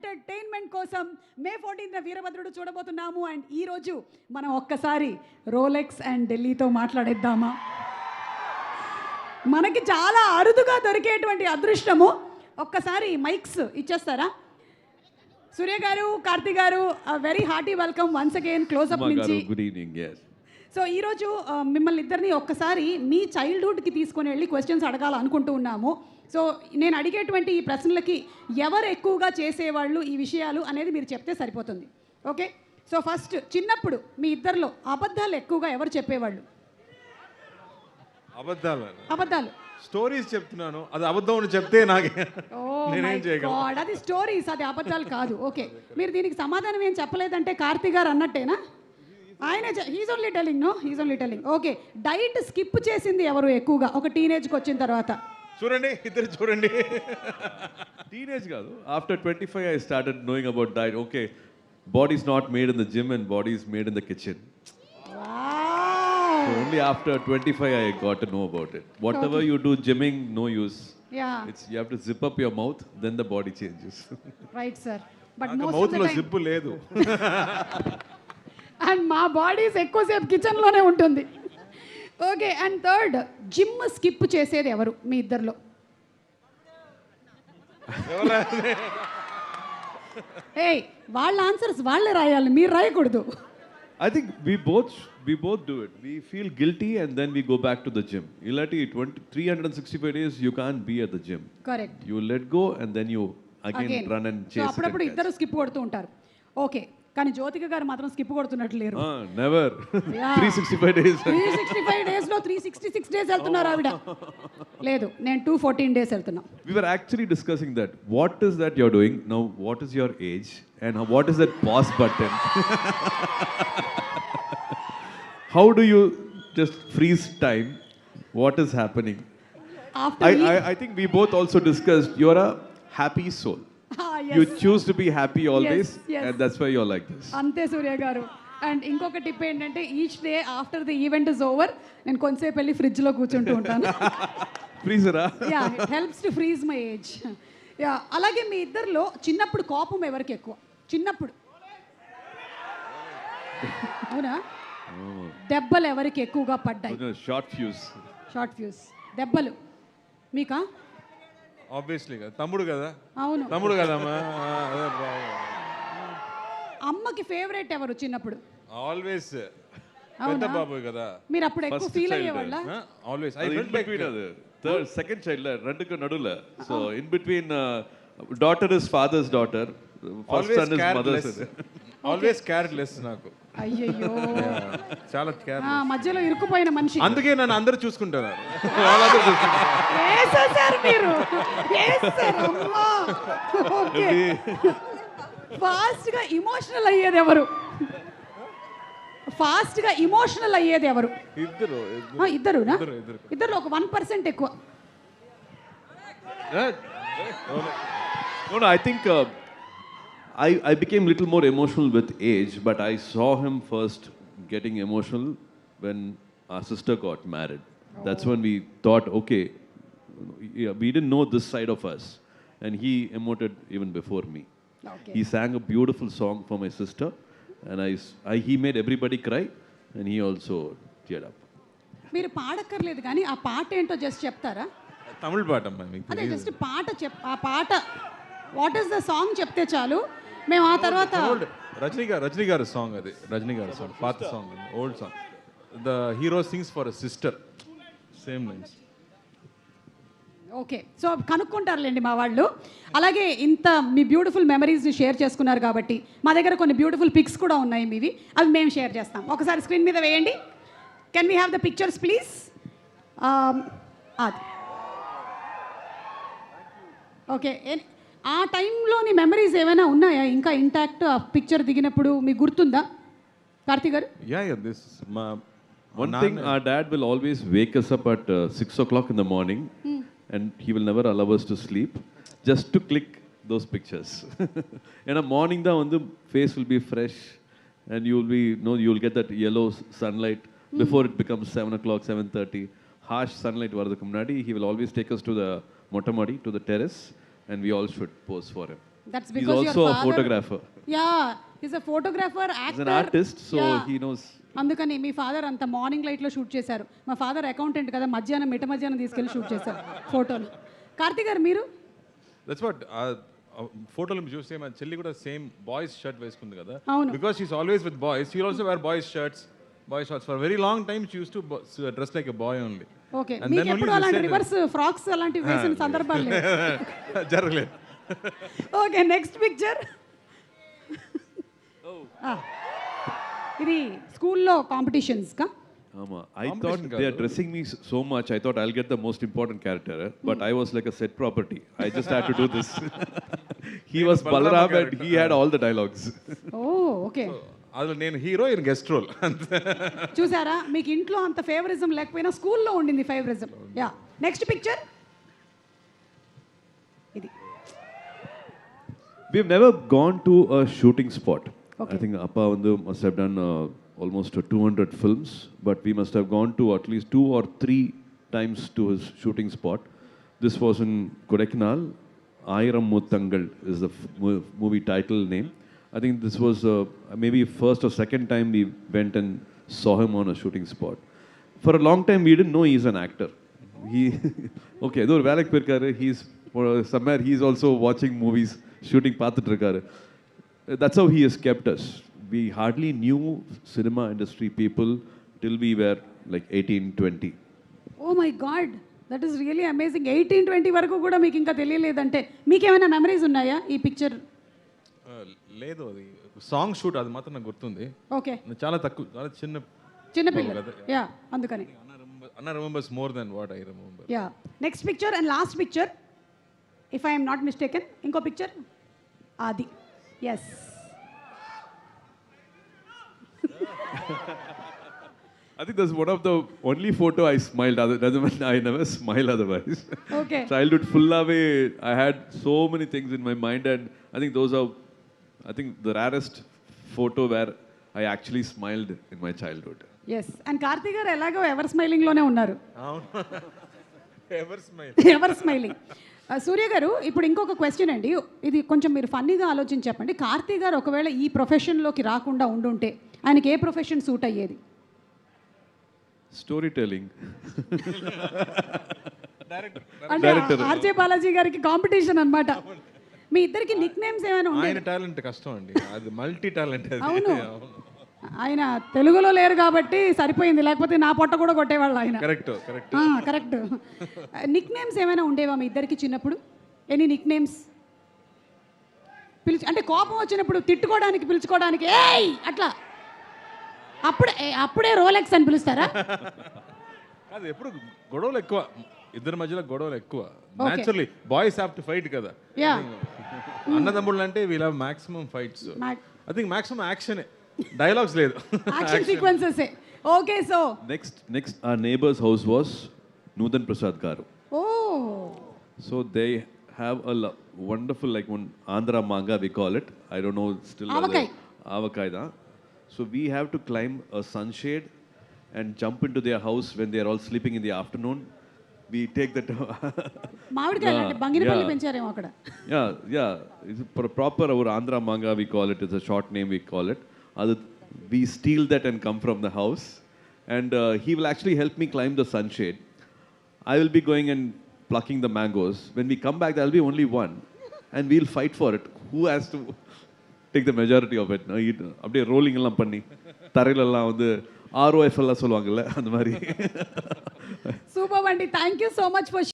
Entertainment కోసం మే 14న వీరభద్రుడు చూడబోతున్నాము. And ఈరోజు మనం ఒక్కసారి రోలెక్స్ అండ్ ఢిల్లీతో మాట్లాడేద్దామా? మనకి చాలా అరుదుగా దొరికేటువంటి అదృష్టము. ఒక్కసారి మైక్స్ ఇచ్చేస్తారా? సూర్య garu, Karthi garu, very hearty welcome once again close up నుంచి. Good evening. సో ఈరోజు మిమ్మల్ని ఇద్దరిని ఒక్కసారి మీ చైల్డ్హుడ్కి తీసుకొని వెళ్ళి క్వశ్చన్స్ అడగాలనుకుంటూ ఉన్నాము. సో నేను అడిగేటువంటి ఈ ప్రశ్నలకి ఎవరు ఎక్కువగా చేసేవాళ్ళు ఈ విషయాలు అనేది మీరు చెప్తే సరిపోతుంది. ఓకే, సో ఫస్ట్ చిన్నప్పుడు మీ ఇద్దరిలో అబద్ధాలు ఎక్కువగా ఎవరు చెప్పేవాళ్ళు? అబద్ధాలు స్టోరీస్ చెప్తున్నాను, అది అబద్ధం అని చెప్తే నాకే నేనేం చేయగలను? అది స్టోరీస్, అది అబద్ధాలు కాదు. ఓకే, మీరు దీనికి సమాధానం ఏం చెప్పలేదంటే కార్తీ గారు అన్నట్టేనా? ఆయనే he's only telling. No, he's only telling. Okay, diet skip చేసింది ఎవరు ఎక్కువగా ఒక టీనేజ్కి వచ్చిన తర్వాత? చూడండి, ఇద్దరు చూడండి. టీనేజ్ కాదు, after 25 I started knowing about diet. Okay, body is not made in the gym and body is made in the kitchen. So only after 25 I got to know about it. Whatever you do gymming, no use. Yeah. You have to zip up your mouth, then the body changes. Right, sir. But నాకు most of mouth the లో time, zip లేదు. And మా bodies ఎక్కువసేపు కిచెన్లోనే ఉంటుంది. Okay, and third, gym skip చేసేది ఎవరు మీ ఇద్దరిలో? ఏయ్, వాళ్ళ ఆన్సర్స్ వాళ్ళే రాయాలి, మీరు రాయకూడదు. I think we both do it. We feel guilty and then we go back to the gym. Ilati 365 days you can't be at the gym. Correct. You let go and then you again run and so chase it. అప్పుడప్పుడు and ఇద్దరు skip కొడుతూ ఉంటారు. Okay, కానీ జ్యోతిక గారు మాత్రం skip కొడుతున్నట్లు లేరు. Never. Yeah. 365 days. 365 డేస్లో 366 days వెళ్తున్నారు ఆవిడ. లేదు, నేను 214 డేస్ వెళ్తున్నా. We were actually discussing that. What is that you're doing now? What is your age? And what is that pause button? How do you just freeze time? What is happening? After I think we both also discussed you're a happy soul. yes. You choose to be happy always, yes. and that's why you're like this. అంతే సూర్య గారు. And ఇంకొక tip ఏంటంటే, each day after the event is over నేను కొంతసేపు వెళ్ళి ఫ్రిడ్జ్లో కూర్చుంటూ ఉంటాను. Freezer, yeah, it helps to freeze my age. Yeah, అలాగే మీ ఇద్దరిలో చిన్నప్పుడు కోపం ఎవరికి ఎక్కువ? చిన్నప్పుడు అవునా? దెబ్బలు ఎవరికి ఎక్కువగా పడ్డాయి? short fuse. షార్ట్ ఫ్యూస్ దెబ్బలు మీకా? ఆబ్వియస్లీ కదా, తమ్ముడు కదా. అవును, తమ్ముడు కదమ్మా. అమ్మకి ఫేవరెట్ ఎవరు చిన్నప్పుడు? ఆల్వేస్ పెద్ద బాబు కదా. మీరు అప్పుడు ఎక్కువ First ఫీల్ child. అయ్యేవాళ్ళ? Always I In felt like between third, second child, ரெண்டுக்கு நடுவுல. So in between, daughter is father's daughter, first son is mother's. Always careless నాకు. అయ్యయ్యో, చాలా కేర్. మధ్యలో ఇరుక్కుపోయిన మనిషి. అందుకే నన్ను అందరూ చూసుకుంటున్నారు. వాళ్ళందరూ చూసుకుంటారు. వేసేసారు మీరు, వేసేసారు. అమ్మా. ఓకే, ఫాస్ట్గా ఇమోషనల్ అయ్యేది ఎవరు? ఫాస్ట్గా ఇమోషనల్ అయ్యేది ఎవరు? ఇద్దరు ఇద్దరునా? ఇద్దరు. ఇద్దరు ఒక 1% ఎక్కువ. No, I think I became little more emotional with age, but I saw him first getting emotional when our sister got married. That's when we thought, okay, we didn't know this side of us, and he emoted even before me. Okay. He sang a beautiful song for my sister, and he made everybody cry, and he also teared up. మీరు పాడక్కర్లేదు కానీ ఆ పాట ఏంటో just చెప్తారా? తమిళ పాట అమ్మా, మీకు అదే జస్ట్ పాట ఆ పాట వాట్ ఈస్ ద సాంగ్ చెప్తే చాలు, మేము ఆ తర్వాత. రజనీ గారి సాంగ్, అది రజనీ గారి సాంగ్, పాత song, old song. The hero sings for a sister, same lines. Okay, so కనుక్కుంటారులేండి మా వాళ్ళు. అలాగే ఇంత మీ బ్యూటిఫుల్ మెమరీస్ని షేర్ చేసుకున్నారు కాబట్టి మా దగ్గర కొన్ని బ్యూటిఫుల్ పిక్స్ కూడా ఉన్నాయి మీవి, అవి మేము షేర్ చేస్తాం. ఒకసారి స్క్రీన్ మీద వేయండి. Can we have the pictures please? అది ఓకే. ఆ టైంలోని మెమరీస్ ఏమైనా ఉన్నాయా ఇంకా ఇంటాక్ట్? ఆ పిక్చర్ దిగినప్పుడు మీకు గుర్తుందా కార్తీ గారు? దిస్ మా One thing, our dad will always wake us up at 6 o'clock in the morning, and he will never allow us to sleep, just to click those pictures. In the morning, the face will be fresh, and you will get that yellow sunlight before it becomes 7 o'clock, 7:30. Harsh sunlight varadukku munadi, he will always take us to the Mottamadi, to the terrace, and we all should pose for him. That's He's because your also a father- photographer. Yeah, he's a photographer, He's actor. an artist, so Yeah. he knows. అందుకని మీ father అంత morning లైట్లో shoot చేశారు. మా father accountant కదా, మధ్యాహ్నం మధ్యాహ్నం తీసుకెళ్ళి shoot చేశారు ఫోటోలు. కార్తీక్ గారు మీరు? దట్స్ వాట్ ఫోటోలు చూస్తే మా చెల్లి కూడా సేమ్ బాయ్స్ షర్ట్ వేసుకుంది కదా, అవును. Because she's always with boys, she also wear boys shirts, boys shorts for very long time she use to dress like a boy only. Okay, మీకు ఎప్పుడు అలాంటి రివర్స్ ఫ్రాక్స్ అలాంటివి వేసిన సందర్భాలు లేవు? జరగలేదు. Okay, next picture. ఇది స్కూల్లో కాంపిటీషన్స్కా? I thought they are dressing me so much. I thought I'll get the most important character, but I was like a set property. I just had to do this. He was Balaram and he had all the dialogues. Oh okay, అందులో నేను hero, ఈయన guest role. చూసారా, మీకు ఇంట్లో అంత favouritism లేకపోయినా స్కూల్లో ఉండింది ఫేవరిజం. యా, నెక్స్ట్ పిక్చర్ ఇది. We've never gone to a shooting spot. Okay. I think Appa Vandu must have done almost 200 films, but we must have gone to at least 2 or 3 times to his shooting spot. This was in Kodaikanal. Ayiram Muttangal is the movie title name. I think this was maybe first or second time we went and saw him on a shooting spot. For a long time we didn't know he's an actor. He okay, though velak perkaru, he's somewhere he's also watching movies, shooting paathutirukkaru. That's how he has kept us. We hardly knew cinema industry people till we were like 18, 20. Oh my god, that is really amazing. 18-20 వరకు కూడా మీకు ఇంకా తెలియలేదంటే మీకేమైనా memories ఉన్నాయా ఈ picture? లేదు, అది song shoot, అది మాత్రం నాకు గుర్తుంది. ఓకే, చాలా తక్కువ, చాలా చిన్నపిల్లలు. యా, అందుకని అన్న remembers more than what I remember. Yeah, next picture and last picture if I'm not mistaken. ఇంకో పిక్చర్ అది. Yes, I think that's one of the only photo I smiled. Other doesn't mean I never smile otherwise. Okay. Childhood full away. I had so many things in my mind, and I think those are, I think the rarest photo where I actually smiled in my childhood. Yes, and Karthik గారు ఎలాగో ever స్మైలింగ్లోనే ఉన్నారు. Ever smiling. సూర్య గారు, ఇప్పుడు ఇంకొక question అండి, ఇది కొంచెం మీరు ఫన్నీగా ఆలోచించి చెప్పండి. కార్తీక్ గారు ఒకవేళ ఈ ప్రొఫెషన్లోకి రాకుండా ఉండుంటే ఆయనకి ఏ ప్రొఫెషన్ సూట్ అయ్యేది? Storytelling. అంటే ఆర్జే బాలాజీ గారికి కాంపిటీషన్ అన్నమాట. మీ ఇద్దరికి నిక్ నేమ్స్ ఏమైనా ఉన్నాయి? ఆయన టాలెంట్ కష్టం అండి, అది మల్టీ టాలెంట్. అవును, ఆయన తెలుగులో లేరు కాబట్టి సరిపోయింది, లేకపోతే నా పొట్ట కూడా కొట్టేవాళ్ళు ఆయన. Correct correct correct. Nick names ఏమైనా ఉండేవా మీ ఇద్దరికి చిన్నప్పుడు? ఎనీ నిక్ నేమ్స్ అంటే కోపం వచ్చినప్పుడు తిట్టుకోవడానికి పిలుచుకోవడానికి ఏయ్ అట్లా, అప్పుడే రోలెక్స్ అని పిలుస్తారా? అది ఎప్పుడు గొడవలు ఎక్కువ, ఇద్దరి మధ్యలో గొడవలు ఎక్కువ. Naturally boys have to fight కదా. యా, అన్నదమ్ముళ్ళు అంటే we'll have maximum fights. I think maximum action, dialogues లేదు, action sequences. Okay, so Next our neighbor's house was Nudan Prasad Garu. ఓ So they have a wonderful, like one Andhra manga we call it. I don't know still. Avakai. Avakai da. So we have to climb a sunshade and jump into their house when they are all sleeping in the afternoon. We take that. మామిడికాయలు అంటే బంగినపల్లి పెంచారేమో అక్కడ. Yeah. It's proper our Andhra manga we call it. It's a short name we call it. We steal that and come from the house, and he will actually help me climb the sunshade. I will be going and plucking the mangoes. When we come back, there will be only one, and we'll fight for it. Who has to take the majority of it? அப்படியே rolling எல்லாம் பண்ணி தரையிலெல்லாம் வந்து ROF எல்லாம் சொல்லுவாங்கல்ல அந்த மாதிரி. Super అండి, thank you so much for